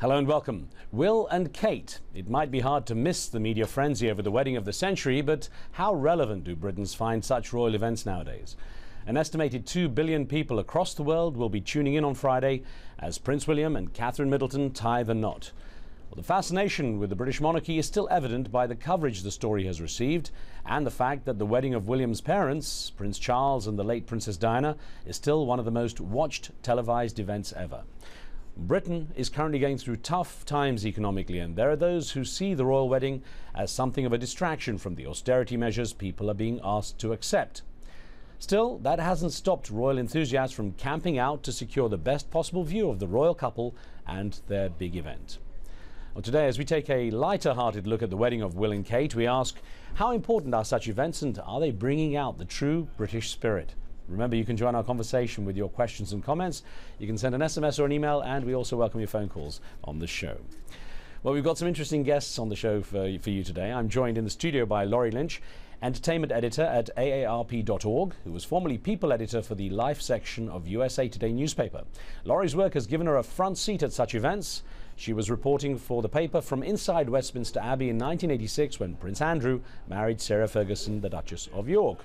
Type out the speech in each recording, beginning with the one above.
Hello and welcome. Will and Kate. It might be hard to miss the media frenzy over the wedding of the century, but how relevant do Britons find such royal events nowadays? An estimated 2 billion people across the world will be tuning in on Friday as Prince William and Catherine Middleton tie the knot. Well, the fascination with the British monarchy is still evident by the coverage the story has received and the fact that the wedding of William's parents, Prince Charles and the late Princess Diana, is still one of the most watched televised events ever. Britain is currently going through tough times economically, and there are those who see the royal wedding as something of a distraction from the austerity measures people are being asked to accept. Still, that hasn't stopped royal enthusiasts from camping out to secure the best possible view of the royal couple and their big event. Well, today, as we take a lighter-hearted look at the wedding of Will and Kate, we ask, how important are such events and are they bringing out the true British spirit? Remember, you can join our conversation with your questions and comments. You can send an SMS or an email, and we also welcome your phone calls on the show. Well, we've got some interesting guests on the show for you today. I'm joined in the studio by Laurie Lynch, entertainment editor at aarp.org, who was formerly people editor for the Life section of USA Today newspaper. Laurie's work has given her a front seat at such events. She was reporting for the paper from inside Westminster Abbey in 1986 when Prince Andrew married Sarah Ferguson, the Duchess of York.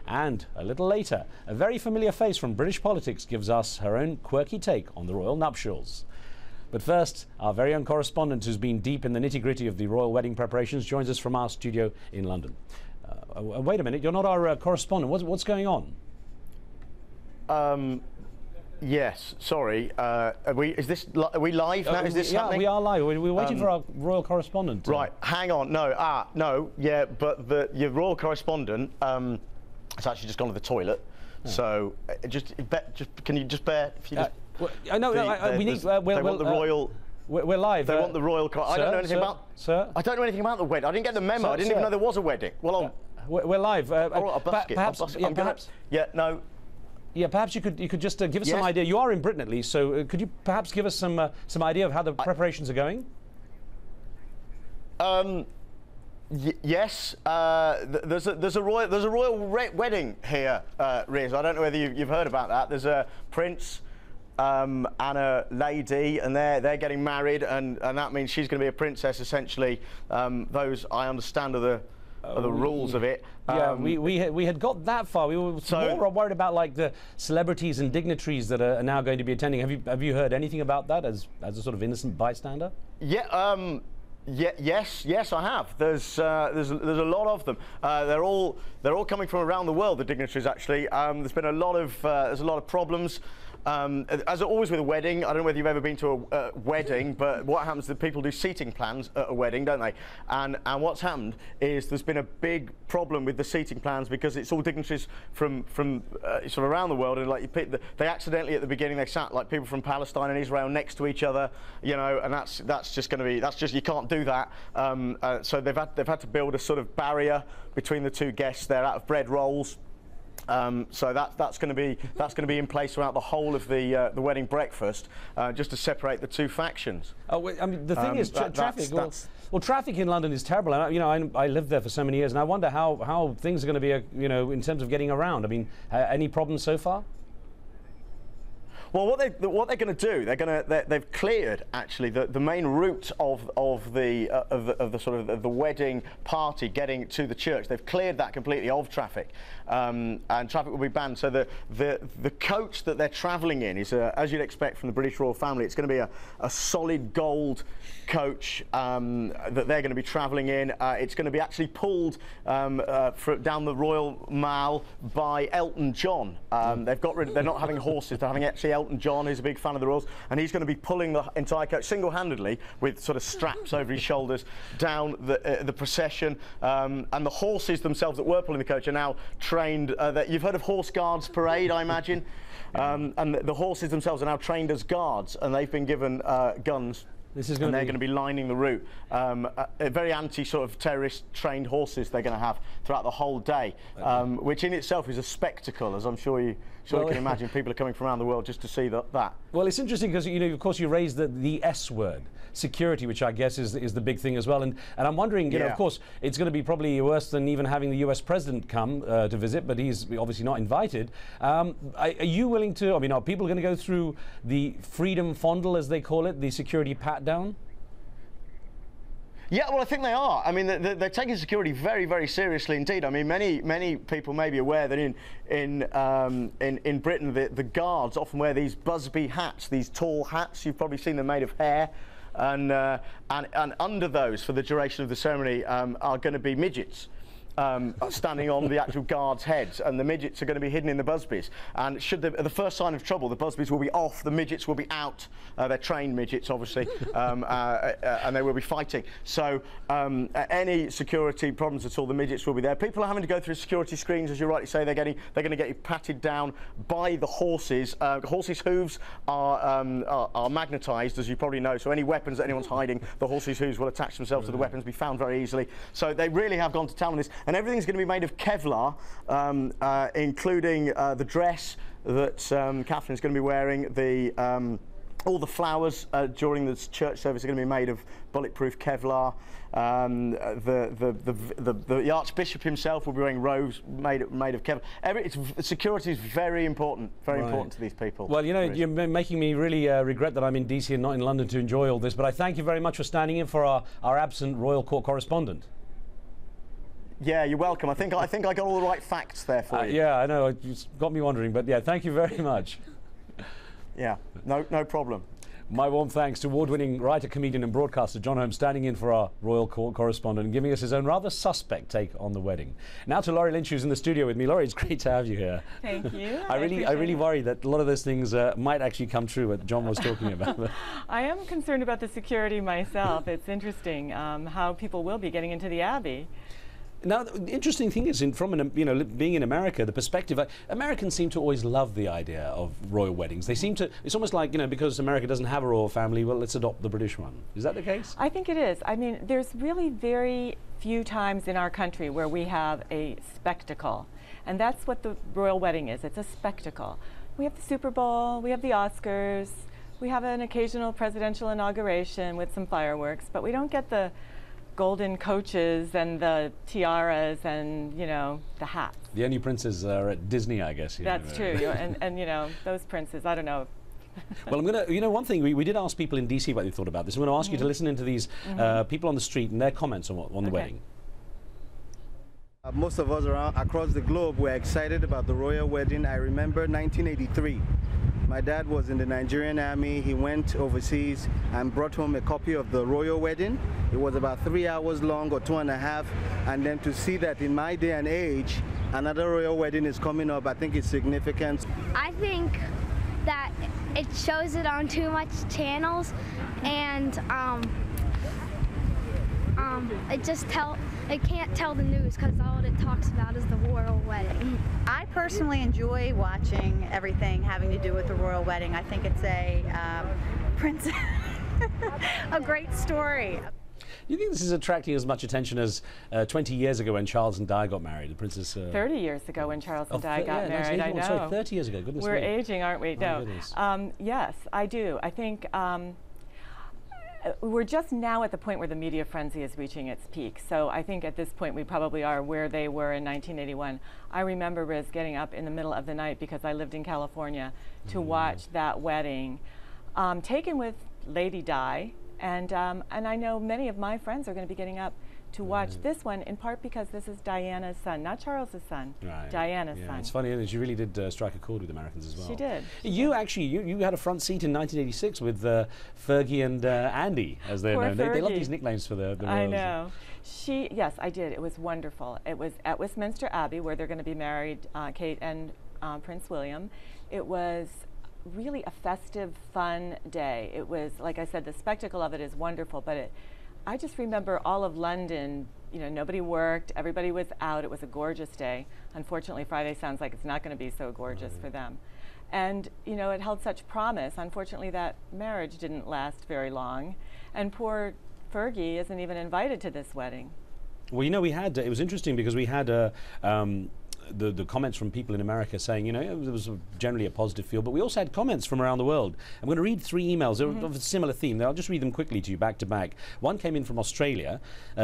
And a little later, a very familiar face from British politics gives us her own quirky take on the royal nuptials. But first, our very own correspondent who's been deep in the nitty-gritty of the royal wedding preparations joins us from our studio in London. Wait a minute, you're not our correspondent. What's going on? Yes, sorry. Are we live now? Is this happening? We are live. We're waiting for our royal correspondent. Right, hang on. No, yeah, but your royal correspondent has actually just gone to the toilet. Oh. So can you just bear? If you just, we need. They want the royal. We're live. They want the royal. I don't know anything about. Sir, I don't know anything about the wedding. I didn't get the memo. I didn't even know there was a wedding. Well, we're live. Perhaps. Yeah, no. Yeah, perhaps you could just give us some idea. You are in Britain at least, so could you perhaps give us some idea of how the preparations are going? Yes. There's a royal wedding here, Riz. I don't know whether you've heard about that. There's a prince and a lady, and they're getting married, and that means she's going to be a princess essentially. Those, I understand, are the rules of it. Yeah, we had got that far. We were more worried about like the celebrities and dignitaries that are now going to be attending. Have you heard anything about that as a sort of innocent bystander? Yeah. Yes, I have. There's a lot of them. They're all coming from around the world. The dignitaries, actually. There's been a lot of problems. As always with a wedding, I don't know whether you've ever been to a wedding, but what happens is that people do seating plans at a wedding, don't they? And what's happened is there's been a big problem with the seating plans because it's all dignitaries from sort of around the world, and like they accidentally at the beginning they sat like people from Palestine and Israel next to each other, you know, and that's just you can't do that. So they've had to build a sort of barrier between the two guests there out of bread rolls. So that's going to be in place throughout the whole of the wedding breakfast, just to separate the two factions. Oh, I mean, the thing is, traffic. Well, traffic in London is terrible. I lived there for so many years, and I wonder how things are going to be, in terms of getting around. I mean, any problems so far? Well, what they're going to do, they've cleared actually the main route of the wedding party getting to the church. They've cleared that completely of traffic, and traffic will be banned. So the coach that they're travelling in is, as you'd expect from the British royal family, it's going to be a solid gold coach that they're going to be travelling in. It's going to be actually pulled down the Royal Mall by Elton John. They're not having horses; they're having actually Elton John, who's a big fan of the Royals, and he's going to be pulling the entire coach single-handedly with sort of straps over his shoulders down the procession. And the horses themselves that were pulling the coach are now trained. You've heard of Horse Guards Parade, I imagine, and the horses themselves are now trained as guards, and they've been given guns. They're going to be lining the route. Very sort of terrorist trained horses they're going to have throughout the whole day, which in itself is a spectacle, as I'm sure So you can imagine people are coming from around the world just to see that. Well, it's interesting because, you know, of course, you raised the S word, security, which I guess is the big thing as well. And I'm wondering, you know, of course, it's going to be probably worse than even having the US president come to visit, but he's obviously not invited. Are you willing to, I mean, are people going to go through the freedom fondle, as they call it, the security pat-down? Yeah, well, I think they are. I mean, they're taking security very, very seriously indeed. I mean, many people may be aware that in Britain, the guards often wear these Busby hats, these tall hats. You've probably seen them made of hair, and under those, for the duration of the ceremony, are going to be midgets. Standing on the actual guards' heads, and the midgets are going to be hidden in the Busbys. And should the first sign of trouble, the Busbys will be off, the midgets will be out. They're trained midgets, obviously, and they will be fighting. So any security problems at all, the midgets will be there. People are having to go through security screens, as you rightly say. They're going to get you patted down by the horses. Horses' hooves are magnetised, as you probably know. So any weapons that anyone's hiding, the horses' hooves will attach themselves to the weapons, be found very easily. So they really have gone to town on this. And everything's going to be made of Kevlar, including the dress that Catherine's going to be wearing. All the flowers during the church service are going to be made of bulletproof Kevlar. The Archbishop himself will be wearing robes made of Kevlar. Security is very important, important to these people. Well, you know, you're making me really regret that I'm in DC and not in London to enjoy all this. But I thank you very much for standing in for our absent royal court correspondent. Yeah, you're welcome. I think I got all the right facts there for you. Yeah, I know. It's got me wondering, but yeah, thank you very much. Yeah, no problem. My warm thanks to award-winning writer, comedian and broadcaster John Holmes, standing in for our royal court correspondent and giving us his own rather suspect take on the wedding. Now to Laurie Lynch, who's in the studio with me. Laurie, it's great to have you here. Thank you. I really worry that a lot of those things might actually come true, what John was talking about. I am concerned about the security myself. It's interesting how people will be getting into the Abbey. Now, the interesting thing is, being in America, the perspective, Americans seem to always love the idea of royal weddings. They seem to, it's almost like, because America doesn't have a royal family, well, let's adopt the British one. Is that the case? I think it is. I mean, there's really very few times in our country where we have a spectacle. And that's what the royal wedding is. It's a spectacle. We have the Super Bowl, we have the Oscars, we have an occasional presidential inauguration with some fireworks, but we don't get the golden coaches and the tiaras and, the hats. The only princes are at Disney, I guess. That's true. and those princes, I don't know. Well, I'm going to, one thing, we did ask people in DC what they thought about this. I'm going to ask you to listen into these people on the street and their comments on the wedding. Most of us across the globe were excited about the royal wedding. I remember 1983. My dad was in the Nigerian army. He went overseas and brought home a copy of the royal wedding. It was about 3 hours long or 2.5. And then to see that in my day and age, another royal wedding is coming up, I think it's significant. I think that it shows it on too much channels, and it can't tell the news because all it talks about is the royal wedding. I personally enjoy watching everything having to do with the royal wedding. I think it's a a great story. Do you think this is attracting as much attention as 20 years ago when Charles and Di got married? The Princess. 30 years ago when Charles and Di got married. I know. Sorry, 30 years ago. Goodness me. We're aging, aren't we? No. Oh, yes, I do. I think. We're just now at the point where the media frenzy is reaching its peak. So I think at this point we probably are where they were in 1981. I remember, Riz, getting up in the middle of the night because I lived in California to watch that wedding, taken with Lady Di, and I know many of my friends are going to be getting up to watch this one, in part because this is Diana's son, not Charles's son, Diana's son. It's funny, isn't it? She really did strike a chord with Americans as well. She did. You had a front seat in 1986 with Fergie and Andy, as they're known. They love these nicknames for the royals. I know. Yes, I did. It was wonderful. It was at Westminster Abbey where they're going to be married, Kate and Prince William. It was really a festive, fun day. It was, like I said, the spectacle of it is wonderful, but I just remember all of London, nobody worked, everybody was out. It was a gorgeous day. Unfortunately, Friday sounds like it's not going to be so gorgeous for them. And, it held such promise. Unfortunately, that marriage didn't last very long. And poor Fergie isn't even invited to this wedding. Well, we had, it was interesting because we had the comments from people in America saying, you know, there was generally a positive feel, but we also had comments from around the world. I'm going to read 3 emails of a similar theme. I'll just read them quickly to you back to back. One came in from Australia.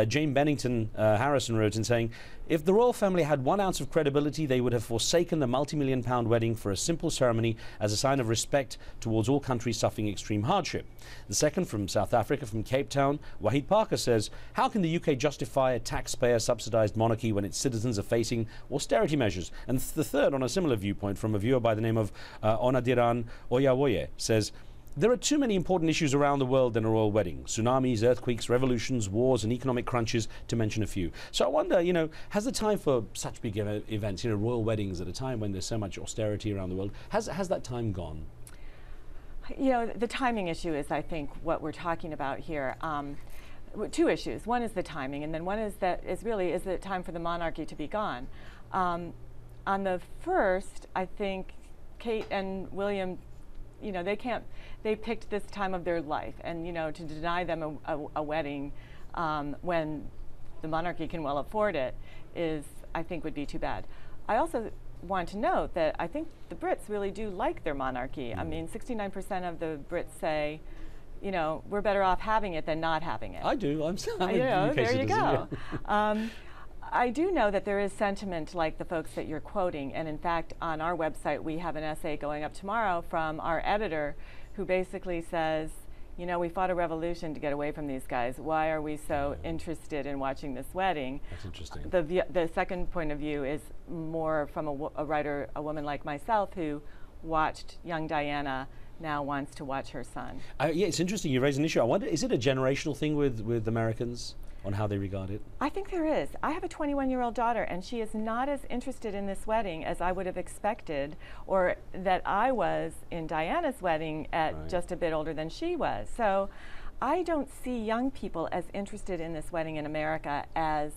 Jane Bennington Harrison wrote in saying, if the royal family had 1 ounce of credibility, they would have forsaken the multi-million-pound wedding for a simple ceremony as a sign of respect towards all countries suffering extreme hardship. The second from South Africa, from Cape Town, Wahid Parker says, how can the UK justify a taxpayer-subsidised monarchy when its citizens are facing austerity measures? And the third, on a similar viewpoint, from a viewer by the name of Onadiran Oyawoye, says, there are too many important issues around the world than a royal wedding. Tsunamis, earthquakes, revolutions, wars and economic crunches, to mention a few. So I wonder, you know, has the time for such big events, you know, royal weddings at a time when there's so much austerity around the world, has that time gone? You know, the timing issue is, I think, what we're talking about here. 2 issues. One is the timing, and then one is that is it time for the monarchy to be gone? On the first, I think Kate and William, you know, they picked this time of their life, and, you know, to deny them a wedding when the monarchy can well afford it is, I think, would be too bad. I also want to note that I think the Brits really do like their monarchy. I mean, 69% of the Brits say, you know, we're better off having it than not having it. I do. You know, there you go. I do know that there is sentiment like the folks that you're quoting, and in fact, on our website, we have an essay going up tomorrow from our editor who basically says, you know, we fought a revolution to get away from these guys. Why are we so interested in watching this wedding? That's interesting. The second point of view is more from a writer, a woman like myself, who watched young Diana, now wants to watch her son. Yeah, it's interesting. You raise an issue. I wonder, is it a generational thing with Americans on how they regard it? I think there is. I have a 21-year-old daughter, and she is not as interested in this wedding as I would have expected, or that I was in Diana's wedding at just a bit older than she was. So I don't see young people as interested in this wedding in America as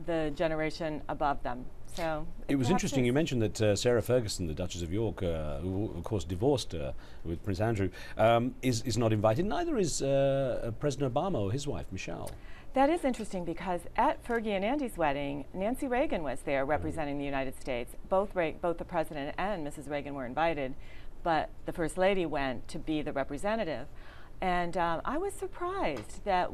the generation above them. So it was interesting. You mentioned that Sarah Ferguson, the Duchess of York, who of course divorced with Prince Andrew, is not invited. Neither is President Obama or his wife, Michelle. That is interesting because at Fergie and Andy's wedding, Nancy Reagan was there representing the United States. Both the President and Mrs. Reagan were invited, but the First Lady went to be the representative. And I was surprised that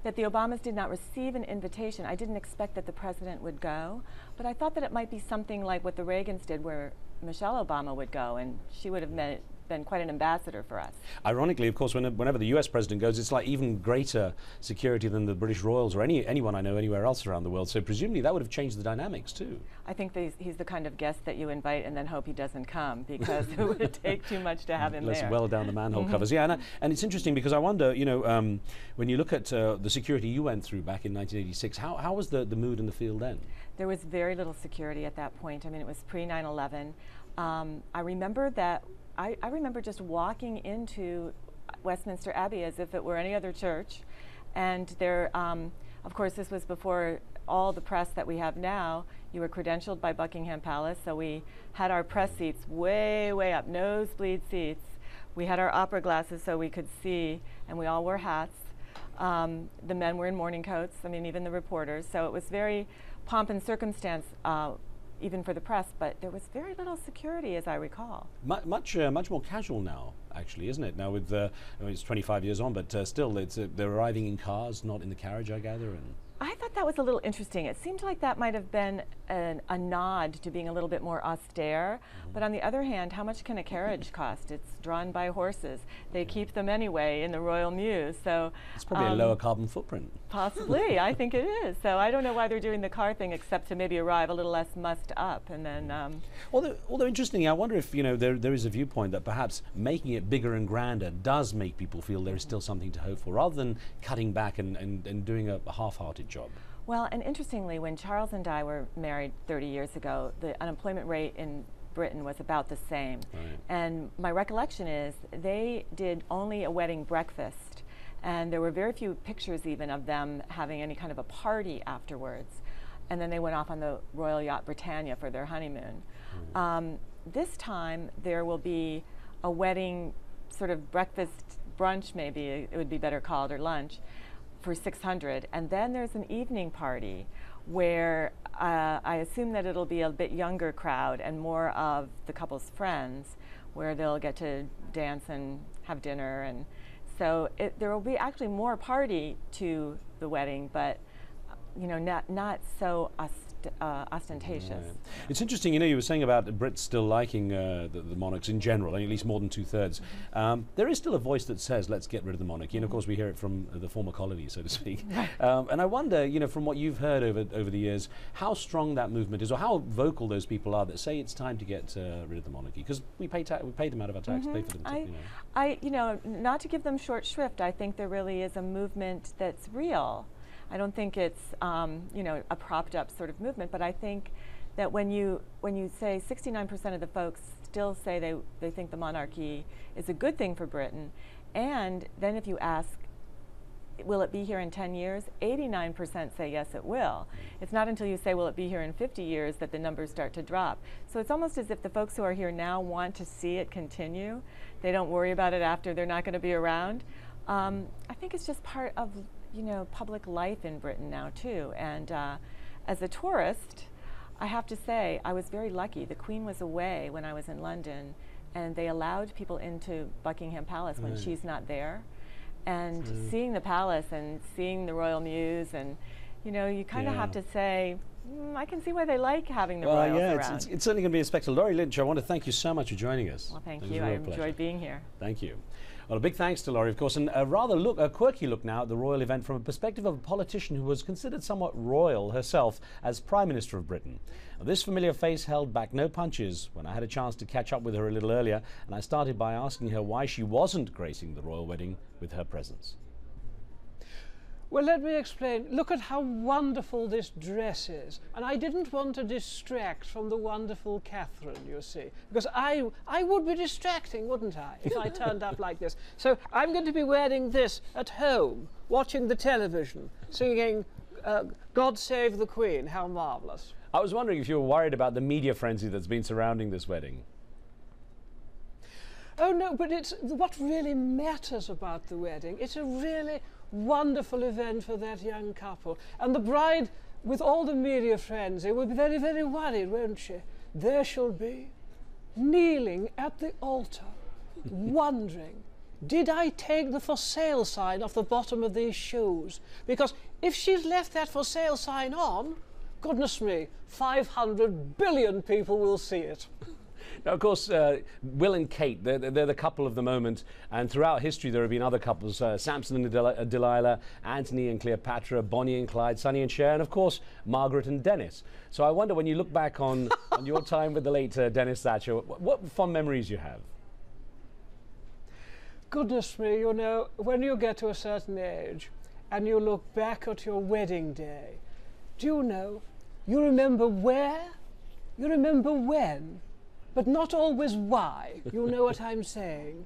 that the Obamas did not receive an invitation. I didn't expect that the President would go, but I thought that it might be something like what the Reagans did, where Michelle Obama would go, and she would have been quite an ambassador for us. Ironically, of course, whenever the US president goes, it's like even greater security than the British royals or anyone I know anywhere else around the world. So presumably that would have changed the dynamics too. I think he's the kind of guest that you invite and then hope he doesn't come, because it would take too much to have him Less there. well down the manhole covers. Yeah, and it's interesting because I wonder, you know, when you look at the security you went through back in 1986, how was the mood in the field then? There was very little security at that point. I mean, it was pre-9/11. I remember that. I remember just walking into Westminster Abbey as if it were any other church, and there, of course, this was before all the press that we have now. You were credentialed by Buckingham Palace, so we had our press seats way, way up, nosebleed seats. We had our opera glasses so we could see, and we all wore hats. The men were in morning coats, I mean, even the reporters, so it was very pomp and circumstance, even for the press, but there was very little security, as I recall. Much more casual now, actually, isn't it? Now with, I mean, it's 25 years on, but still, they're arriving in cars, not in the carriage, I gather. And I thought that was a little interesting. It seemed like that might have been a nod to being a little bit more austere. But on the other hand, how much can a carriage cost? It's drawn by horses. They keep them anyway in the Royal Mews. So it's probably a lower carbon footprint. Possibly, I think it is. So I don't know why they're doing the car thing, except to maybe arrive a little less mussed up, and then. Although interesting, I wonder if, you know, there is a viewpoint that perhaps making it bigger and grander does make people feel there is still something to hope for, rather than cutting back and doing a half-hearted job. Well, and interestingly, when Charles and I were married 30 years ago, the unemployment rate in Britain was about the same. Right. And my recollection is they did only a wedding breakfast, and there were very few pictures even of them having any kind of a party afterwards. And then they went off on the Royal Yacht Britannia for their honeymoon. This time there will be a wedding sort of breakfast brunch, maybe it would be better called, or lunch, for 600, and then there's an evening party where I assume that it'll be a bit younger crowd and more of the couple's friends, where they'll get to dance and have dinner, and so there will be actually more party to the wedding, but you know, not so ostentatious. Right. It's interesting, you know, you were saying about the Brits still liking the monarchs in general, at least more than 2/3. There is still a voice that says, let's get rid of the monarchy, and of course we hear it from the former colonies, so to speak. And I wonder, you know, from what you've heard over the years, how strong that movement is, or how vocal those people are that say it's time to get rid of the monarchy, because we pay them out of our tax, pay for them. You know, not to give them short shrift, I think there really is a movement that's real. I don't think it's you know, a propped up sort of movement, but I think that when you say 69% of the folks still say they think the monarchy is a good thing for Britain, and then if you ask, will it be here in 10 years? 89% say yes, it will. It's not until you say, will it be here in 50 years, that the numbers start to drop. So it's almost as if the folks who are here now want to see it continue. They don't worry about it after they're not going to be around. I think it's just part of, you know, public life in Britain now too. And as a tourist, I have to say I was very lucky. The Queen was away when I was in London, and they allowed people into Buckingham Palace when she's not there. And seeing the palace and seeing the royal mews, and you know, you kind of have to say, I can see why they like having the royals around. It's certainly going to be a spectacle. Laurie Lynch, I want to thank you so much for joining us. Well, thank you. I enjoyed being here. Thank you. Well, a big thanks to Laurie, of course, and a quirky look now at the royal event from a perspective of a politician who was considered somewhat royal herself as Prime Minister of Britain. Now, this familiar face held back no punches when I had a chance to catch up with her a little earlier, and I started by asking her why she wasn't gracing the royal wedding with her presence. Well, let me explain. Look at how wonderful this dress is. And I didn't want to distract from the wonderful Catherine, you see. Because I would be distracting, wouldn't I, if I turned up like this. So I'm going to be wearing this at home, watching the television, singing God Save the Queen. How marvellous. I was wondering if you were worried about the media frenzy that's been surrounding this wedding. Oh, no, but it's what really matters about the wedding. It's a really wonderful event for that young couple. And the bride, with all the media frenzy, will be very, very worried, won't she? There she'll be, kneeling at the altar, wondering, did I take the for sale sign off the bottom of these shoes? Because if she's left that for sale sign on, goodness me, 500 billion people will see it. Now, of course, Will and Kate, they're the couple of the moment, and throughout history there have been other couples, Samson and Delilah, Antony and Cleopatra, Bonnie and Clyde, Sonny and Cher, and of course, Margaret and Dennis. So I wonder, when you look back on your time with the late Dennis Thatcher, what fond memories you have? Goodness me, you know, when you get to a certain age and you look back at your wedding day, do you know, you remember where, you remember when, but not always why. You know what I'm saying.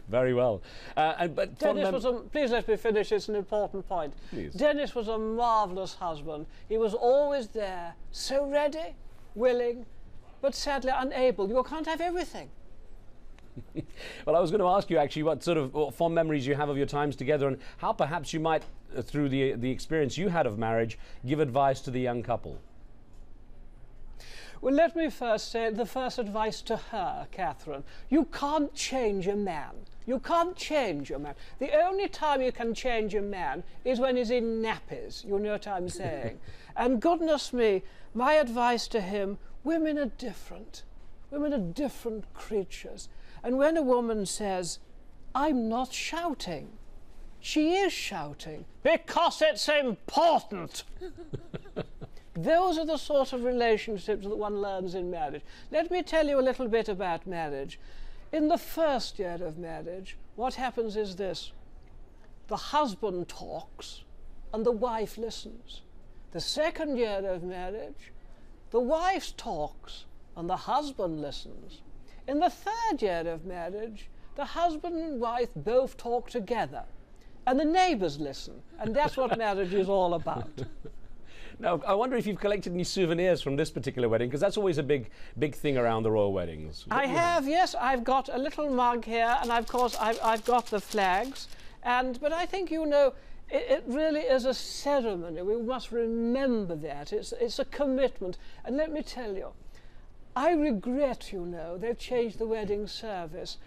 Very well. But Dennis was please let me finish, it's an important point. Please. Dennis was a marvellous husband. He was always there, so ready, willing, but sadly unable. You can't have everything. Well, I was going to ask you actually what fond memories you have of your times together, and how perhaps you might, through the experience you had of marriage, give advice to the young couple. Well, let me first say the first advice to her, Catherine. You can't change a man. You can't change a man. The only time you can change a man is when he's in nappies. You know what I'm saying? And goodness me, my advice to him, women are different. Women are different creatures. And when a woman says, I'm not shouting, she is shouting because it's important. Those are the sort of relationships that one learns in marriage. Let me tell you a little bit about marriage. In the first year of marriage, what happens is this. The husband talks and the wife listens. The second year of marriage, the wife talks and the husband listens. In the third year of marriage, the husband and wife both talk together and the neighbours listen. And that's what marriage is all about. Now, I wonder if you've collected any souvenirs from this particular wedding, because that's always a big thing around the royal weddings. I have, yes. I've got a little mug here, and of course I've got the flags. But I think, you know, it really is a ceremony. We must remember that. It's a commitment. And let me tell you, I regret, you know, they've changed the wedding service.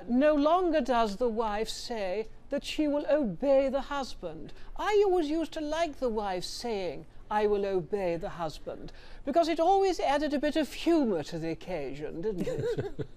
No longer does the wife say that she will obey the husband. I always used to like the wife saying, I will obey the husband, because it always added a bit of humour to the occasion, didn't it?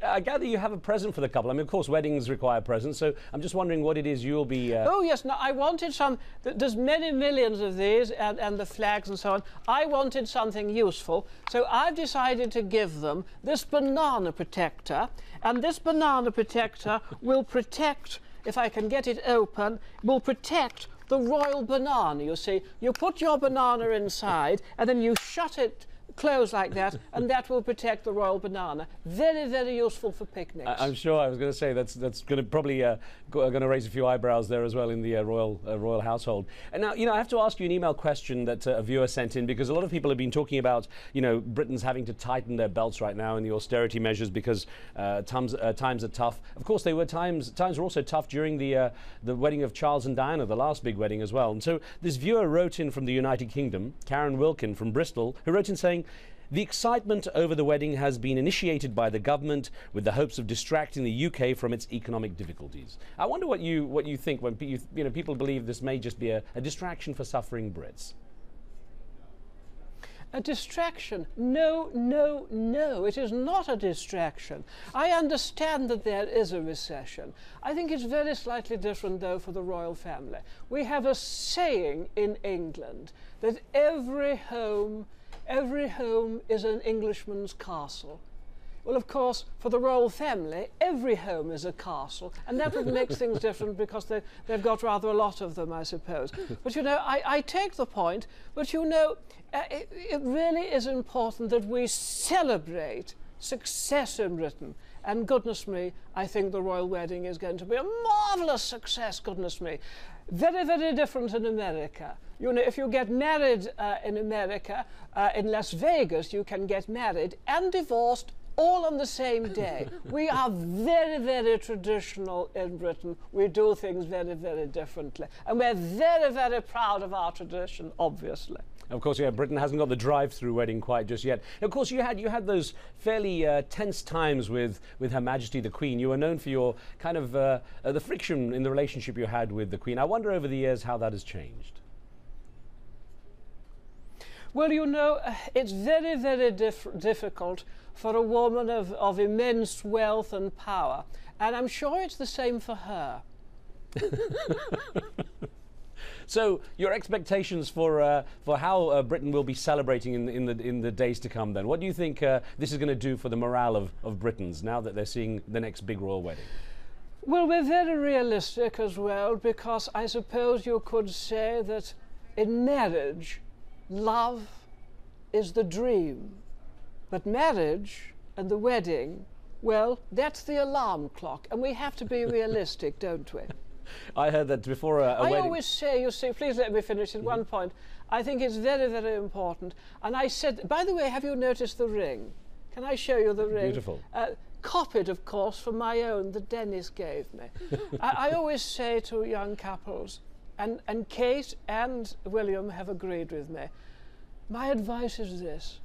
I gather you have a present for the couple. I mean, of course, weddings require presents, so I'm just wondering what it is you'll be... Oh, yes, no, I wanted some... There's many millions of these, and the flags and so on. I wanted something useful, so I've decided to give them this banana protector, and this banana protector will protect, if I can get it open, will protect the royal banana, you see. You put your banana inside and then you shut it closed like that, and that will protect the royal banana. Very, very useful for picnics. I'm sure. I was going to say that's going to probably going to raise a few eyebrows there as well in the royal household. And now, you know, I have to ask you an email question that a viewer sent in, because a lot of people have been talking about, you know, Britain's having to tighten their belts right now in the austerity measures because times are tough. Of course, they were times were also tough during the wedding of Charles and Diana, the last big wedding as well. And so this viewer wrote in from the United Kingdom, Karen Wilkin from Bristol, who wrote in saying, the excitement over the wedding has been initiated by the government with the hopes of distracting the UK from its economic difficulties. I wonder what you think when people believe this may just be a distraction for suffering Brits. A distraction? No, no, no. It is not a distraction. I understand that there is a recession. I think it's very slightly different, though, for the royal family. We have a saying in England that every home is an Englishman's castle. Well, of course, for the royal family, every home is a castle, and that would make things different because they've got rather a lot of them, I suppose. But, you know, I take the point, but, you know, it really is important that we celebrate success in Britain. And goodness me, I think the royal wedding is going to be a marvellous success, goodness me. Very, very different in America. You know, if you get married in America, in Las Vegas, you can get married and divorced all on the same day. We are very, very traditional in Britain. We do things very, very differently. And we're very, very proud of our tradition, obviously. Of course, yeah, Britain hasn't got the drive-through wedding quite just yet. Of course, you had those fairly tense times with Her Majesty the Queen. You were known for your kind of the friction in the relationship you had with the Queen. I wonder over the years how that has changed. Well, you know, it's very, very difficult for a woman of immense wealth and power. And I'm sure it's the same for her. So, your expectations for how Britain will be celebrating in the days to come then? What do you think this is going to do for the morale of Britons now that they're seeing the next big royal wedding? Well, we're very realistic as well, because I suppose you could say that in marriage, love is the dream, but marriage and the wedding, well, that's the alarm clock, and we have to be realistic, don't we? I heard that before a wedding... I always say, you see, please let me finish at one point. I think it's very, very important. And I said, by the way, have you noticed the ring? Can I show you the ring? Beautiful. Copied, of course, from my own that Dennis gave me. I always say to young couples, and Kate and William have agreed with me, my advice is this: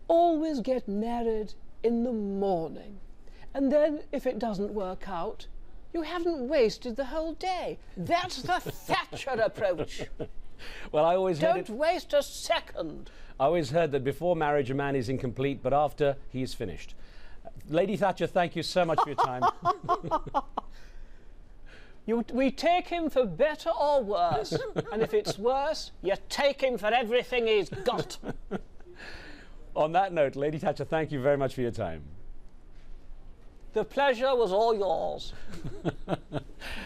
always get married in the morning. And then, if it doesn't work out, you haven't wasted the whole day. That's the Thatcher approach. Well, I always don't waste a second. I always heard that before marriage a man is incomplete, but after he is finished. Lady Thatcher, thank you so much for your time. We take him for better or worse, and if it's worse, you take him for everything he's got. On that note, Lady Thatcher, thank you very much for your time. The pleasure was all yours.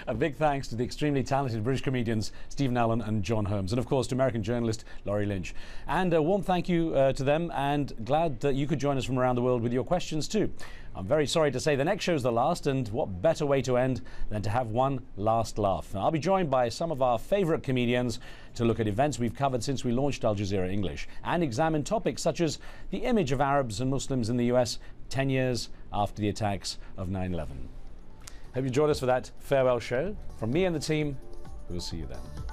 A big thanks to the extremely talented British comedians Stephen Allen and John Holmes, and of course to American journalist Laurie Lynch. And a warm thank you to them, and glad that you could join us from around the world with your questions too. I'm very sorry to say the next show's the last, and what better way to end than to have one last laugh. Now, I'll be joined by some of our favourite comedians to look at events we've covered since we launched Al Jazeera English and examine topics such as the image of Arabs and Muslims in the US 10 years after the attacks of 9/11. Hope you joined us for that farewell show. From me and the team, We'll see you then.